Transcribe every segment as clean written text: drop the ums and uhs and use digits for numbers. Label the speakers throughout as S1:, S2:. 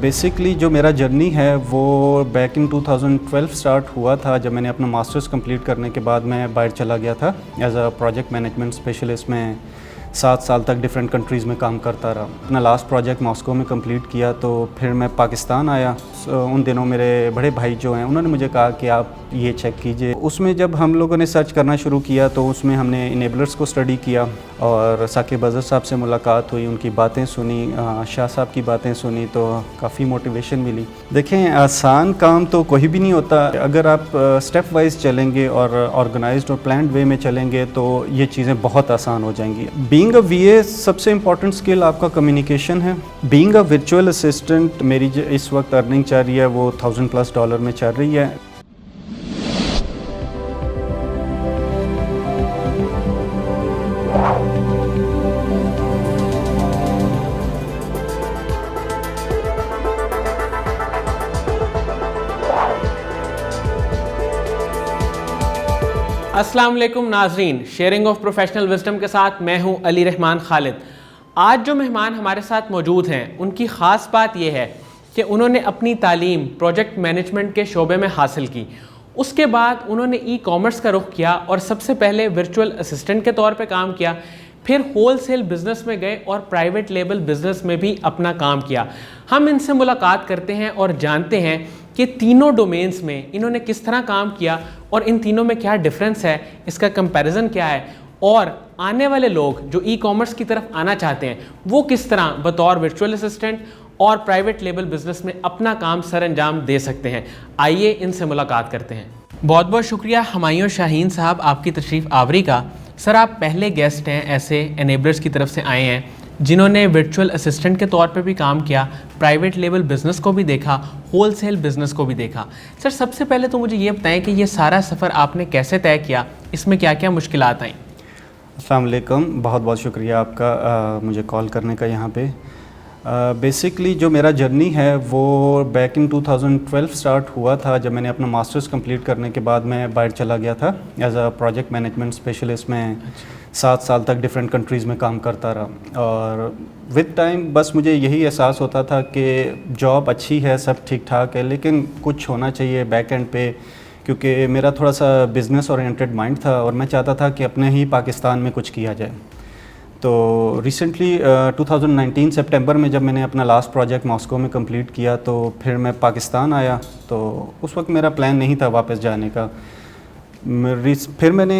S1: Basically جو میرا journey ہے وہ بیک ان 2012 سٹارٹ ہوا تھا، جب میں نے اپنا ماسٹرز کمپلیٹ کرنے کے بعد میں باہر چلا گیا تھا as a project management specialist. میں 7 سال تک ڈفرینٹ کنٹریز میں کام کرتا رہا. اپنا لاسٹ پروجیکٹ ماسکو میں کمپلیٹ کیا تو پھر میں پاکستان آیا. ان دنوں میرے بڑے بھائی جو ہیں انہوں نے مجھے کہا کہ آپ یہ چیک کیجئے. اس میں جب ہم لوگوں نے سرچ کرنا شروع کیا تو اس میں ہم نے انیبلرز کو اسٹڈی کیا اور ثاقب اظہر صاحب سے ملاقات ہوئی، ان کی باتیں سنی، شاہ صاحب کی باتیں سنی تو کافی موٹیویشن ملی. دیکھیں، آسان کام تو کوئی بھی نہیں ہوتا. اگر آپ اسٹیپ وائز چلیں گے اور آرگنائزڈ اور پلانڈ وے میں چلیں گے تو یہ چیزیں بہت آسان ہو جائیں گی. بینگ اے وی اے سب سے امپورٹنٹ اسکل آپ کا کمیونیکیشن ہے. بینگ اے ورچوئل اسسٹنٹ میری اس وقت ارننگ چل رہی ہے وہ $1000+ میں چل رہی ہے.
S2: السلام علیکم ناظرین، شیئرنگ آف پروفیشنل وزڈم کے ساتھ میں ہوں علی رحمان خالد. آج جو مہمان ہمارے ساتھ موجود ہیں ان کی خاص بات یہ ہے کہ انہوں نے اپنی تعلیم پروجیکٹ مینجمنٹ کے شعبے میں حاصل کی. اس کے بعد انہوں نے ای کامرس کا رخ کیا اور سب سے پہلے ورچوئل اسسٹنٹ کے طور پہ کام کیا، پھر ہول سیل بزنس میں گئے اور پرائیویٹ لیبل بزنس میں بھی اپنا کام کیا. ہم ان سے ملاقات کرتے ہیں اور جانتے ہیں کہ تینوں ڈومینز میں انہوں نے کس طرح کام کیا اور ان تینوں میں کیا ڈیفرنس ہے، اس کا کمپیریزن کیا ہے، اور آنے والے لوگ جو ای کامرس کی طرف آنا چاہتے ہیں وہ کس طرح بطور ورچوئل اسسٹنٹ اور پرائیویٹ لیبل بزنس میں اپنا کام سر انجام دے سکتے ہیں. آئیے ان سے ملاقات کرتے ہیں. بہت بہت شکریہ ہمایوں شاہین صاحب آپ کی تشریف آوری کا. سر آپ پہلے گیسٹ ہیں ایسے انیبلرز کی طرف سے آئے ہیں جنہوں نے ورچوئل اسسٹنٹ کے طور پہ بھی کام کیا، پرائیویٹ لیبل بزنس کو بھی دیکھا، ہول سیل بزنس کو بھی دیکھا. سر سب سے پہلے تو مجھے یہ بتائیں کہ یہ سارا سفر آپ نے کیسے طے کیا، اس میں کیا کیا مشکلات آئیں؟
S1: السلام علیکم، بہت بہت شکریہ آپ کا مجھے کال کرنے کا یہاں پہ. بیسکلی جو میرا جرنی ہے وہ بیک ان 2012 سٹارٹ ہوا تھا، جب میں نے اپنا ماسٹرز کمپلیٹ کرنے کے بعد میں باہر چلا گیا تھا as a project management specialist. میں 7 سال تک ڈفرینٹ کنٹریز میں کام کرتا رہا اور وتھ ٹائم بس مجھے یہی احساس ہوتا تھا کہ جاب اچھی ہے، سب ٹھیک ٹھاک ہے، لیکن کچھ ہونا چاہیے بیک اینڈ پہ، کیونکہ میرا تھوڑا سا بزنس اورینٹڈ مائنڈ تھا اور میں چاہتا تھا کہ اپنے ہی پاکستان میں کچھ کیا جائے. تو ریسنٹلی 2019 سپٹمبر میں جب میں نے اپنا لاسٹ پروجیکٹ ماسکو میں کمپلیٹ کیا تو پھر میں پاکستان آیا. تو اس وقت میرا پلان نہیں تھا واپس جانے کا. پھر میں نے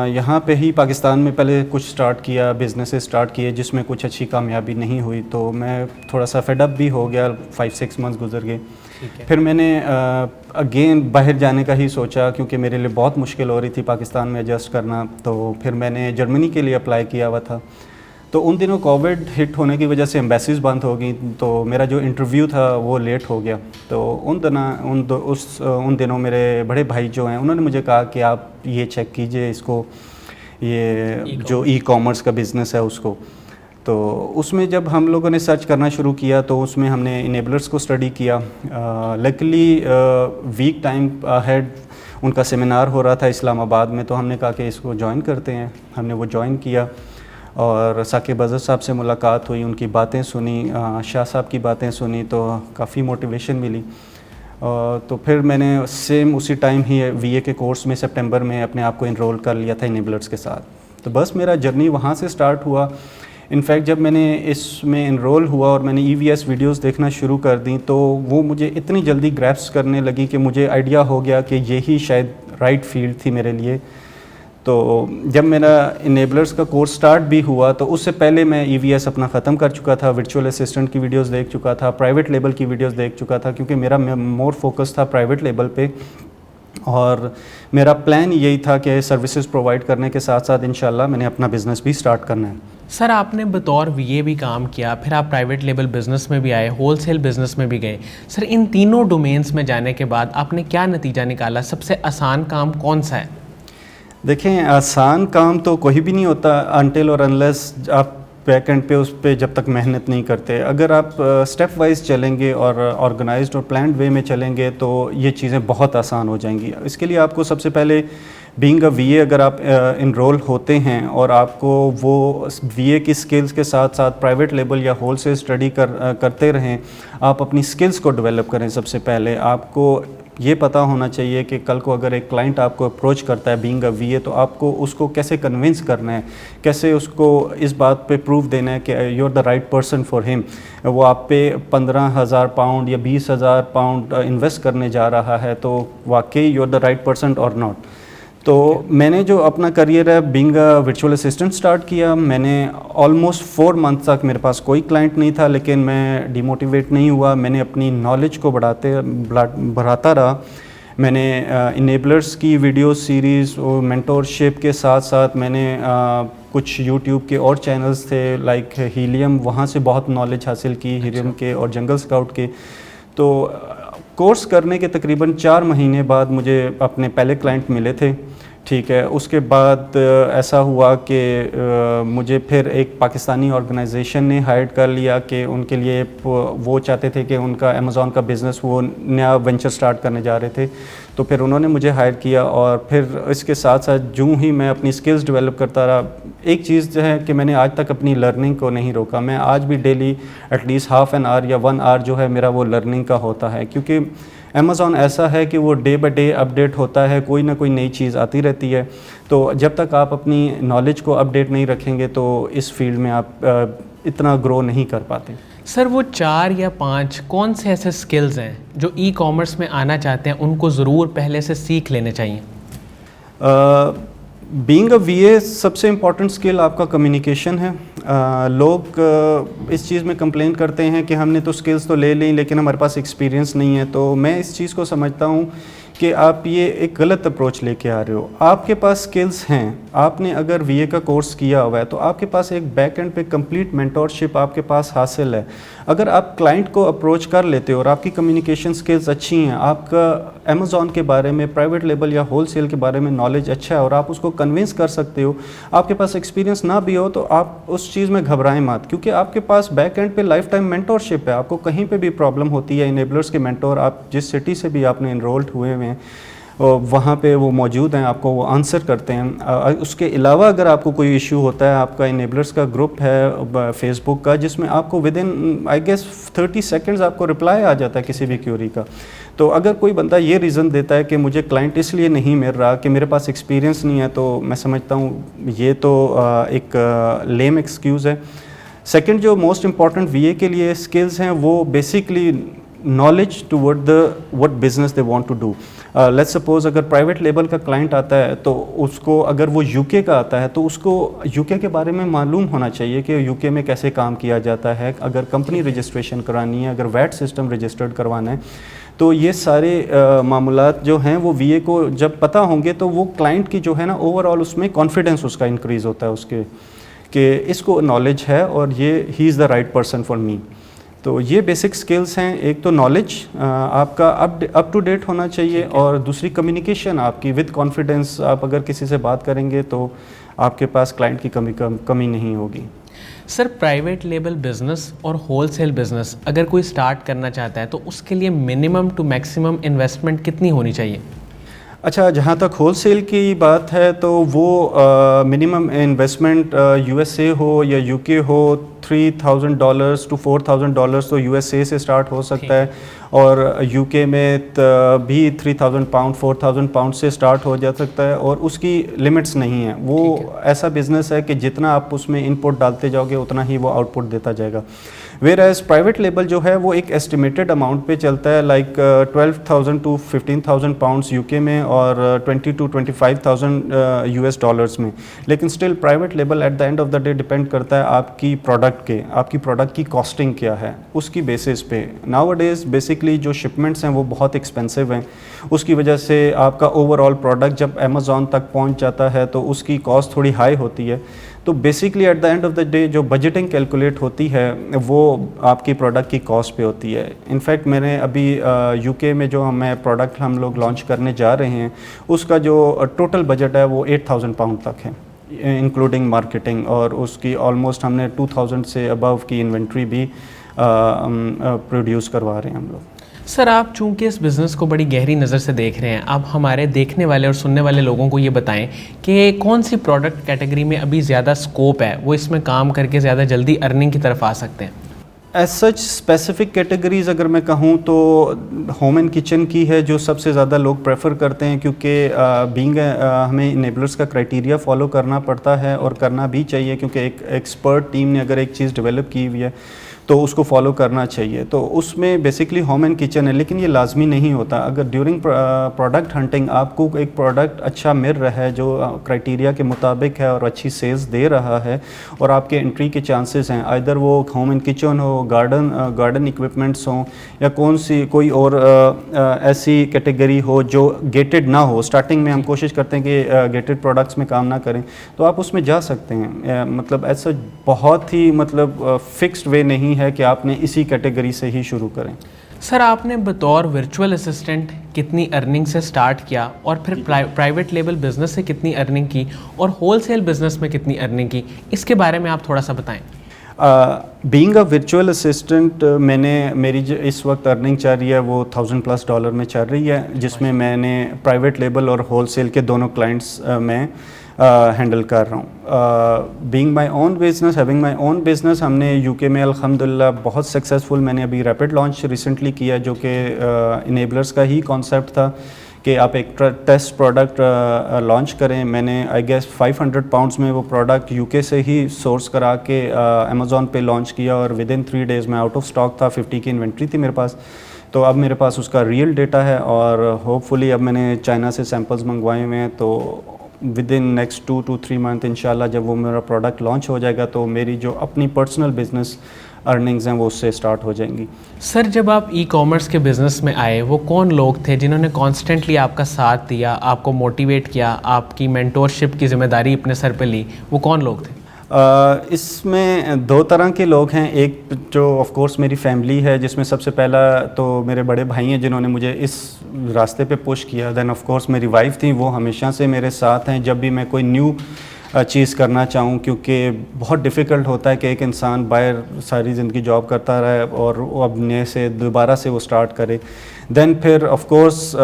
S1: یہاں پہ ہی پاکستان میں پہلے کچھ سٹارٹ کیا، بزنس سٹارٹ کیے جس میں کچھ اچھی کامیابی نہیں ہوئی، تو میں تھوڑا سا فیڈ اپ بھی ہو گیا. 5-6 منتھس گزر گئے. پھر میں نے اگین باہر جانے کا ہی سوچا، کیونکہ میرے لیے بہت مشکل ہو رہی تھی پاکستان میں ایڈجسٹ کرنا. تو پھر میں نے جرمنی کے لیے اپلائی کیا ہوا تھا. تو ان دنوں کووڈ ہٹ ہونے کی وجہ سے ایمبیسیز بند ہو گئیں، تو میرا جو انٹرویو تھا وہ لیٹ ہو گیا. تو ان دنوں میرے بڑے بھائی جو ہیں انہوں نے مجھے کہا کہ آپ یہ چیک کیجئے اس کو، یہ جو ای کامرس کا بزنس ہے اس کو. تو اس میں جب ہم لوگوں نے سرچ کرنا شروع کیا تو اس میں ہم نے انیبلرز کو اسٹڈی کیا. لکلی ویک ٹائم ہیڈ ان کا سیمینار ہو رہا تھا اسلام آباد میں، تو ہم نے کہا کہ اس کو جوائن کرتے ہیں. ہم نے وہ جوائن کیا اور ثاقب اظہر صاحب سے ملاقات ہوئی، ان کی باتیں سنی، شاہ صاحب کی باتیں سنی تو کافی موٹیویشن ملی. تو پھر میں نے اسی ٹائم ہی وی اے کے کورس میں سپٹمبر میں اپنے آپ کو انرول کر لیا تھا انیبلرز کے ساتھ. تو بس میرا جرنی وہاں سے سٹارٹ ہوا. انفیکٹ جب میں نے اس میں انرول ہوا اور میں نے ای وی ایس ویڈیوز دیکھنا شروع کر دیں تو وہ مجھے اتنی جلدی گریپس کرنے لگی کہ مجھے آئیڈیا ہو گیا کہ یہی شاید رائٹ فیلڈ تھی میرے لیے. تو جب میرا انیبلرز کا کورس سٹارٹ بھی ہوا تو اس سے پہلے میں ای وی ایس اپنا ختم کر چکا تھا، ورچوئل اسسٹنٹ کی ویڈیوز دیکھ چکا تھا، پرائیویٹ لیبل کی ویڈیوز دیکھ چکا تھا، کیونکہ میرا مور فوکس تھا پرائیویٹ لیبل پہ. اور میرا پلان یہی تھا کہ سروسز پرووائڈ کرنے کے ساتھ ساتھ انشاءاللہ میں نے اپنا بزنس بھی سٹارٹ کرنا ہے.
S2: سر آپ نے بطور وی اے بھی کام کیا، پھر آپ پرائیویٹ لیبل بزنس میں بھی آئے، ہول سیل بزنس میں بھی گئے. سر ان تینوں ڈومینز میں جانے کے بعد آپ نے کیا نتیجہ نکالا؟ سب سے آسان کام کون سا ہے؟
S1: دیکھیں، آسان کام تو کوئی بھی نہیں ہوتا انٹل اور انلیس آپ بیک اینڈ پہ اس پہ جب تک محنت نہیں کرتے. اگر آپ اسٹیپ وائز چلیں گے اور آرگنائزڈ اور پلانڈ وے میں چلیں گے تو یہ چیزیں بہت آسان ہو جائیں گی. اس کے لیے آپ کو سب سے پہلے بینگ اے وی اے اگر آپ انرول ہوتے ہیں اور آپ کو وہ وی اے کی اسکلس کے ساتھ ساتھ پرائیویٹ لیبل یا ہول سیل اسٹڈی کرتے رہیں, آپ اپنی اسکلس کو ڈیولپ کریں. سب سے پہلے آپ کو یہ پتہ ہونا چاہیے کہ کل کو اگر ایک کلائنٹ آپ کو اپروچ کرتا ہے بینگ اے وی اے, تو آپ کو اس کو کیسے کنونس کرنا ہے, کیسے اس کو اس بات پہ پروف دینا ہے کہ you are the right person for ہم. وہ آپ پہ 15,000 پاؤنڈ یا 20,000 پاؤنڈ انویسٹ کرنے جا رہا ہے, تو واقعی you are the right person اور ناٹ. تو میں نے جو اپنا کریئر ہے being a virtual assistant start کیا. میں نے آلموسٹ 4 منتھ تک میرے پاس کوئی کلائنٹ نہیں تھا, لیکن میں ڈی موٹیویٹ نہیں ہوا. میں نے اپنی نالج کو بڑھاتا رہا. میں نے انیبلرس کی ویڈیو سیریز اور مینٹورشپ کے ساتھ ساتھ میں نے کچھ یوٹیوب کے اور چینلز تھے لائک ہیلیم, وہاں سے بہت نالج حاصل کی, ہیلیم کے اور جنگل اسکاؤٹ کے. تو کورس کرنے کے تقریباً 4 مہینے بعد مجھے اپنے پہلے کلائنٹ ملے تھے. ٹھیک ہے, اس کے بعد ایسا ہوا کہ مجھے پھر ایک پاکستانی آرگنائزیشن نے ہائر کر لیا کہ ان کے لیے وہ چاہتے تھے کہ ان کا امیزون کا بزنس, وہ نیا وینچر سٹارٹ کرنے جا رہے تھے. تو پھر انہوں نے مجھے ہائر کیا, اور پھر اس کے ساتھ ساتھ جو ہی میں اپنی سکلز ڈیولپ کرتا رہا. ایک چیز جو ہے کہ میں نے آج تک اپنی لرننگ کو نہیں روکا. میں آج بھی daily at least ½ an hour یا 1 آور جو ہے میرا وہ لرننگ کا ہوتا ہے, کیونکہ امیزون ایسا ہے کہ وہ ڈے بائی ڈے اپڈیٹ ہوتا ہے, کوئی نہ کوئی نئی چیز آتی رہتی ہے. تو جب تک آپ اپنی نالج کو اپڈیٹ نہیں رکھیں گے تو اس فیلڈ میں آپ اتنا گرو نہیں کر پاتے.
S2: سر وہ 4 یا 5 کون سے ایسے سکلز ہیں جو ای کامرس میں آنا چاہتے ہیں ان کو ضرور پہلے سے سیکھ لینے چاہیے؟
S1: بینگ اے وی اے سب سے امپورٹنٹ اسکل آپ کا کمیونیکیشن ہے. لوگ اس چیز میں کمپلین کرتے ہیں کہ ہم نے تو اسکلس تو لے لیں لیکن ہمارے پاس ایکسپیرینس نہیں ہے. تو میں اس چیز کو سمجھتا ہوں کہ آپ یہ ایک غلط اپروچ لے کے آ رہے ہو. آپ کے پاس سکلز ہیں, آپ نے اگر وی اے کا کورس کیا ہوا ہے تو آپ کے پاس ایک بیک اینڈ پہ کمپلیٹ مینٹورشپ آپ کے پاس حاصل ہے. اگر آپ کلائنٹ کو اپروچ کر لیتے ہو اور آپ کی کمیونیکیشن سکلز اچھی ہیں, آپ کا امیزون کے بارے میں, پرائیویٹ لیبل یا ہول سیل کے بارے میں نالج اچھا ہے اور آپ اس کو کنونس کر سکتے ہو, آپ کے پاس ایکسپیرینس نہ بھی ہو تو آپ اس چیز میں گھبرائیں مت, کیونکہ آپ کے پاس بیک اینڈ پہ لائف ٹائم مینٹورشپ ہے. آپ کو کہیں پہ بھی پرابلم ہوتی ہے, انیبلرس کے مینٹور آپ جس سٹی سے بھی آپ نے انرولڈ ہوئے ہیں وہاں پہ وہ موجود ہیں, آپ کو وہ آنسر کرتے ہیں. اس کے علاوہ اگر آپ کو کوئی ایشو ہوتا ہے, آپ کا انیبلرس کا گروپ ہے فیس بک کا جس میں آپ کو with in I guess 30 seconds آپ کو رپلائی آ جاتا ہے کسی بھی کیوری کا. تو اگر کوئی بندہ یہ ریزن دیتا ہے کہ مجھے کلائنٹ اس لیے نہیں مل رہا کہ میرے پاس ایکسپیرینس نہیں ہے, تو میں سمجھتا ہوں یہ تو ایک لیم ایکسکیوز ہے. سیکنڈ جو موسٹ امپورٹنٹ وی اے کے لیے اسکلز ہیں وہ basically knowledge toward what business they want to do. Let's suppose اگر پرائیویٹ لیبل کا کلائنٹ آتا ہے تو اس کو, اگر وہ یو کے کا آتا ہے تو اس کو یو کے بارے میں معلوم ہونا چاہیے کہ یو کے میں کیسے کام کیا جاتا ہے, اگر کمپنی رجسٹریشن کرانی ہے, اگر ویٹ سسٹم رجسٹرڈ کروانا ہے. تو یہ سارے معاملات جو ہیں وہ وی اے کو جب پتہ ہوں گے تو وہ کلائنٹ کی جو ہے نا اوور آل اس میں کانفیڈنس اس کا انکریز ہوتا ہے اس کے, کہ اس کو نالج ہے اور یہ he is the right person for me. تو یہ بیسک سکلز ہیں. ایک تو نالج آپ کا اپ ٹو ڈیٹ ہونا چاہیے, اور دوسری کمیونیکیشن آپ کی ود کانفیڈنس. آپ اگر کسی سے بات کریں گے تو آپ کے پاس کلائنٹ کی کمی نہیں ہوگی.
S2: سر پرائیویٹ لیبل بزنس اور ہول سیل بزنس اگر کوئی سٹارٹ کرنا چاہتا ہے تو اس کے لیے منیمم ٹو میکسیمم انویسٹمنٹ کتنی ہونی چاہیے؟
S1: اچھا, جہاں تک ہول سیل کی بات ہے تو وہ minimum investment U S A ہو یا یو کے ہو, $3,000 to $4,000 تو یو ایس اے سے سٹارٹ ہو سکتا ہے, اور یو کے میں بھی 3,000 پاؤنڈ 4,000 پاؤنڈ سے سٹارٹ ہو جا سکتا ہے, اور اس کی لمٹس نہیں ہیں. وہ ایسا بزنس ہے کہ جتنا آپ اس میں ان پٹ ڈالتے جاؤ گے اتنا ہی وہ آؤٹ پٹ دیتا جائے گا. ویئر ایز پرائیویٹ لیبل جو ہے وہ ایک ایسٹیمیٹڈ اماؤنٹ پہ چلتا ہے, لائک 12,000 to 15,000 پاؤنڈس یو کے میں اور 20,000 to 25,000 US ڈالرس میں. لیکن still private label at the end of the day depend کرتا ہے آپ کی پروڈکٹ کے, آپ کی پروڈکٹ کی کاسٹنگ کیا ہے, اس کی بیسس پہ. ناؤ اڈیز بیسکلی جو شپمنٹس ہیں وہ بہت ایکسپینسو ہیں, اس کی وجہ سے آپ کا اوور آل پروڈکٹ جب امیزون تک پہنچ جاتا ہے تو اس کی کاسٹ تھوڑی ہائی ہوتی ہے. تو basically at the end of the day جو بجٹنگ کیلکولیٹ ہوتی ہے وہ آپ کی پروڈکٹ کی کاسٹ پہ ہوتی ہے. انفیکٹ میں نے ابھی یو کے میں جو میں پروڈکٹ ہم لوگ لانچ کرنے جا رہے ہیں اس کا جو ٹوٹل بجٹ ہے وہ 8,000 پاؤنڈ تک ہے انکلوڈنگ مارکیٹنگ, اور اس کی آلموسٹ ہم نے 2,000 سے ابو کی انوینٹری بھی پروڈیوس کروا رہے ہیں ہم لوگ.
S2: سر آپ چونکہ اس بزنس کو بڑی گہری نظر سے دیکھ رہے ہیں، آپ ہمارے دیکھنے والے اور سننے والے لوگوں کو یہ بتائیں کہ کون سی پروڈکٹ کیٹیگری میں ابھی زیادہ اسکوپ ہے، وہ اس میں کام کر کے زیادہ جلدی ارننگ کی طرف آ سکتے ہیں؟
S1: ایز سچ اسپیسیفک کیٹیگریز اگر میں کہوں تو ہوم اینڈ کچن کی ہے جو سب سے زیادہ لوگ پریفر کرتے ہیں، کیونکہ بینگ ہمیں انیبلرس کا کرائٹیریا فالو کرنا پڑتا ہے اور کرنا بھی چاہیے، کیونکہ ایک ایکسپرٹ ٹیم نے اگر ایک چیز ڈیولپ کی ہوئی ہے تو اس کو فالو کرنا چاہیے. تو اس میں بیسکلی ہوم اینڈ کچن ہے، لیکن یہ لازمی نہیں ہوتا. اگر ڈیورنگ پروڈکٹ ہنٹنگ آپ کو ایک پروڈکٹ اچھا مل رہا ہے جو کرائٹیریا کے مطابق ہے اور اچھی سیلز دے رہا ہے اور آپ کے انٹری کے چانسز ہیں، ادھر وہ home and kitchen who, garden equipments ہوں، یا کوئی اور ایسی کیٹیگری ہو جو گیٹڈ نہ ہو. اسٹارٹنگ میں ہم کوشش کرتے ہیں کہ گیٹڈ پروڈکٹس میں کام نہ کریں، تو آپ اس میں جا سکتے ہیں. مطلب ایسا بہت ہی فکسڈ وے نہیں ہے کہ آپ نے اسی کیٹیگری سے ہی شروع کریں.
S2: سر آپ نے بطور ورچوئل اسسٹنٹ کتنی ارننگ سے سٹارٹ کیا، اور پھر پرائیویٹ لیبل بزنس سے کتنی ارننگ کی، اور ہول سیل بزنس میں کتنی ارننگ کی، اس کے بارے میں آپ تھوڑا سا بتائیں.
S1: بینگ اے ورچوئل اسسٹنٹ میری جو اس وقت ارننگ چل رہی ہے وہ $1000+ میں چل رہی ہے، جس میں میں نے پرائیویٹ لیبل اور ہول سیل کے دونوں کلائنٹس میں ہینڈل کر رہا ہوں. بینگ مائی اون بزنس، ہیونگ مائی اون بزنس، ہم نے یو کے میں الحمدللہ بہت سکسیزفل، میں نے ابھی ریپڈ لانچ ریسنٹلی کیا جو کہ انیبلرس کا ہی کانسیپٹ تھا کہ آپ ایک ٹیسٹ پروڈکٹ لانچ کریں. میں نے آئی گیس £500 میں وہ پروڈکٹ یو کے سے ہی سورس کرا کے امیزون پہ لانچ کیا، اور ود ان 3 days میں آؤٹ آف اسٹاک تھا. 50 کی انوینٹری تھی میرے پاس. تو اب میرے پاس اس کا ریئل ڈیٹا ہے، اور ہوپ فلی اب میں نے چائنا سے سیمپلز منگوائے ہوئے ہیں. تو with in next 2 to 3 month انشاءاللہ جب وہ میرا پروڈکٹ لانچ ہو جائے گا تو میری جو اپنی پرسنل بزنس ارننگز ہیں وہ اس سے اسٹارٹ ہو جائیں گی.
S2: سر جب آپ ای کامرس کے بزنس میں آئے، وہ کون لوگ تھے جنہوں نے کانسٹنٹلی آپ کا ساتھ دیا، آپ کو موٹیویٹ کیا، آپ کی مینٹورشپ کی ذمہ داری اپنے سر پہ لی، وہ کون لوگ تھے؟
S1: اس میں 2 طرح کے لوگ ہیں. ایک جو آف کورس میری فیملی ہے، جس میں سب سے پہلا تو میرے بڑے بھائی ہیں جنہوں نے مجھے اس راستے پہ پش کیا. دین آف کورس میری وائف تھیں، وہ ہمیشہ سے میرے ساتھ ہیں جب بھی میں کوئی نیو چیز کرنا چاہوں، کیونکہ بہت ڈیفیکلٹ ہوتا ہے کہ ایک انسان باہر ساری زندگی جاب کرتا رہے اور وہ اب نئے سے دوبارہ سے وہ سٹارٹ کرے. دین پھر آف کورس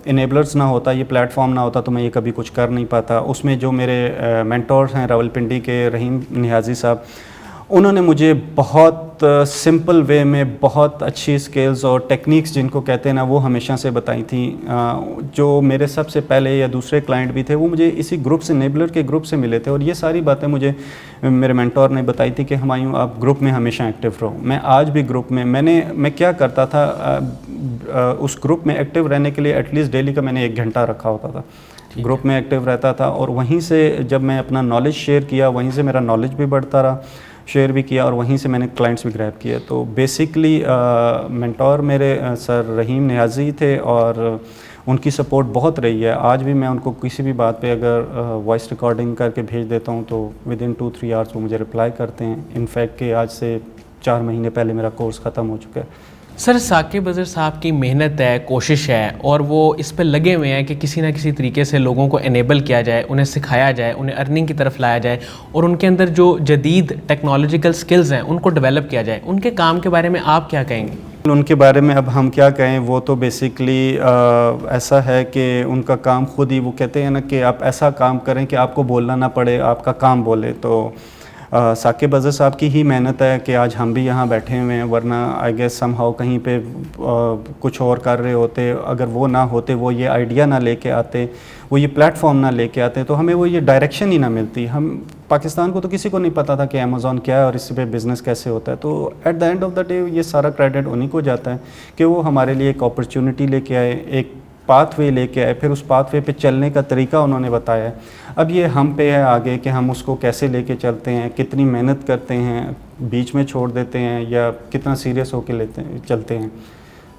S1: انیبلرز نہ ہوتا، یہ پلیٹ فارم نہ ہوتا تو میں یہ کبھی کچھ کر نہیں پاتا. اس میں جو میرے مینٹورز ہیں راولپنڈی کے رحیم نیازی صاحب، انہوں نے مجھے بہت سمپل وے میں بہت اچھی سکلز اور ٹیکنیکس جن کو کہتے ہیں نا، وہ ہمیشہ سے بتائی تھیں. جو میرے سب سے پہلے یا دوسرے کلائنٹ بھی تھے وہ مجھے اسی گروپ سے، انیبلر کے گروپ سے ملے تھے، اور یہ ساری باتیں مجھے میرے مینٹور نے بتائی تھی کہ ہمایوں آپ گروپ میں ہمیشہ ایکٹیو رہو. میں آج بھی گروپ میں میں کیا کرتا تھا، اس گروپ میں ایکٹیو رہنے کے لیے ایٹ لیسٹ ڈیلی کا میں نے 1 گھنٹہ رکھا ہوتا تھا. گروپ میں ایکٹیو رہتا تھا، اور وہیں سے جب میں اپنا نالج شیئر کیا، وہیں سے میرا نالج بھی بڑھتا رہا، شیئر بھی کیا، اور وہیں سے میں نے کلائنٹس بھی گریب کیے. تو بیسکلی مینٹور میرے سر رحیم نیازی تھے، اور ان کی سپورٹ بہت رہی ہے. آج بھی میں ان کو کسی بھی بات پہ اگر وائس ریکارڈنگ کر کے بھیج دیتا ہوں تو ود ان 2-3 hours وہ مجھے رپلائی کرتے ہیں. انفیکٹ کہ آج سے 4 مہینے پہلے میرا کورس ختم ہو چکا ہے.
S2: سر ثاقب اظہر صاحب کی محنت ہے، کوشش ہے، اور وہ اس پہ لگے ہوئے ہیں کہ کسی نہ کسی طریقے سے لوگوں کو انیبل کیا جائے، انہیں سکھایا جائے، انہیں ارننگ کی طرف لایا جائے، اور ان کے اندر جو جدید ٹیکنالوجیکل سکلز ہیں ان کو ڈیولپ کیا جائے. ان کے کام کے بارے میں آپ کیا کہیں گے؟
S1: ان کے بارے میں اب ہم کیا کہیں، وہ تو بیسکلی ایسا ہے کہ ان کا کام خود ہی، وہ کہتے ہیں نا کہ آپ ایسا کام کریں کہ آپ کو بولنا نہ پڑے، آپ کا کام بولے. تو ثاقب اظہر صاحب کی ہی محنت ہے کہ آج ہم بھی یہاں بیٹھے ہوئے ہیں، ورنہ آئی گیس سم ہاؤ کہیں پہ کچھ اور کر رہے ہوتے. اگر وہ نہ ہوتے، وہ یہ آئیڈیا نہ لے کے آتے، وہ یہ پلیٹ فارم نہ لے کے آتے، تو ہمیں وہ یہ ڈائریکشن ہی نہ ملتی. ہم پاکستان کو تو کسی کو نہیں پتا تھا کہ امیزون کیا ہے اور اس پہ بزنس کیسے ہوتا ہے. تو at the end of the day یہ سارا کریڈٹ انہیں کو جاتا ہے کہ وہ ہمارے لیے ایک اپرچونٹی لے کے آئے، ایک پاتھ وے لے کے آئے، پھر اس پاتھ وے پہ چلنے کا طریقہ انہوں نے بتایا ہے. اب یہ ہم پہ ہے آگے کہ ہم اس کو کیسے لے کے چلتے ہیں، کتنی محنت کرتے ہیں، بیچ میں چھوڑ دیتے ہیں، یا کتنا سیریس ہو کے چلتے ہیں.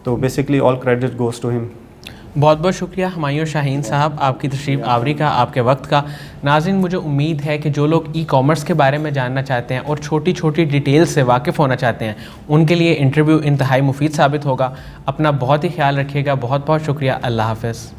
S1: تو basically all credit goes to ہم.
S2: بہت بہت شکریہ ہمایوں شاہین صاحب، آپ کی تشریف آوری کا، آپ کے وقت کا. ناظرین، مجھے امید ہے کہ جو لوگ ای کامرس کے بارے میں جاننا چاہتے ہیں اور چھوٹی چھوٹی ڈیٹیل سے واقف ہونا چاہتے ہیں، ان کے لیے انٹرویو انتہائی مفید ثابت ہوگا. اپنا بہت ہی خیال رکھیے گا. بہت بہت شکریہ. اللہ حافظ.